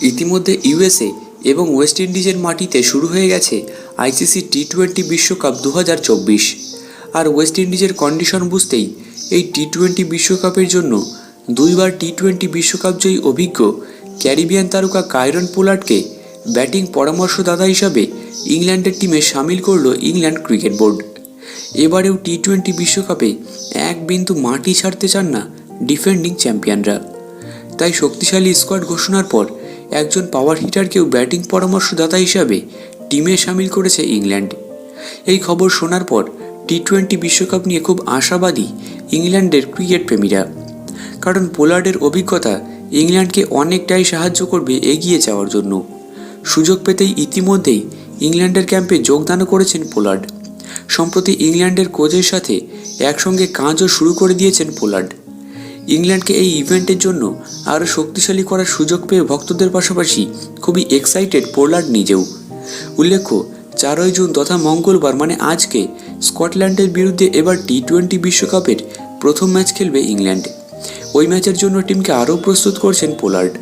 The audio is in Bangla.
ইতিমধ্যে ইউএসএ এবং ওয়েস্ট ইন্ডিজের মাটিতে শুরু হয়ে গেছে আইসিসি টি-20 বিশ্বকাপ 2024। আর ওয়েস্ট ইন্ডিজের কন্ডিশন বুঝতেই এই টি-20 বিশ্বকাপের জন্য দুইবার টি-20 বিশ্বকাপ জয়ী অভিজ্ঞ ক্যারিবিয়ান তারকা কায়রন পোলার্ডকে ব্যাটিং পরামর্শদাতা হিসাবে ইংল্যান্ডের টিমে সামিল করল ইংল্যান্ড ক্রিকেট বোর্ড। এবারেও টি-20 বিশ্বকাপে এক বিন্দু মাটি ছাড়তে চান না ডিফেন্ডিং চ্যাম্পিয়নরা। তাই শক্তিশালী স্কোয়াড ঘোষণার পর একজন পাওয়ার হিটারকেও ব্যাটিং পরামর্শদাতা হিসাবে টিমে সামিল করেছে ইংল্যান্ড। এই খবর শোনার পর টি-20 বিশ্বকাপ নিয়ে খুব আশাবাদী ইংল্যান্ডের ক্রিকেট প্রেমীরা, কারণ পোলার্ডের অভিজ্ঞতা ইংল্যান্ডকে অনেকটাই সাহায্য করবে এগিয়ে যাওয়ার জন্য। সুযোগ পেতেই ইতিমধ্যেই ইংল্যান্ডের ক্যাম্পে যোগদানও করেছেন পোলার্ড। সম্প্রতি ইংল্যান্ডের কোচের সাথে একসঙ্গে কাজও শুরু করে দিয়েছেন পোলার্ড। ইংল্যান্ডকে এই ইভেন্টের জন্য আরও শক্তিশালী করার সুযোগ পেয়ে ভক্তদের পাশাপাশি খুবই এক্সাইটেড পোলার্ড নিজেও। উল্লেখ্য, 4 জুন তথা মঙ্গলবার মানে আজকে স্কটল্যান্ডের বিরুদ্ধে এবার টি-20 বিশ্বকাপের প্রথম ম্যাচ খেলবে ইংল্যান্ড। ওই ম্যাচের জন্য টিমকে আরও প্রস্তুত করছেন পোলার্ড।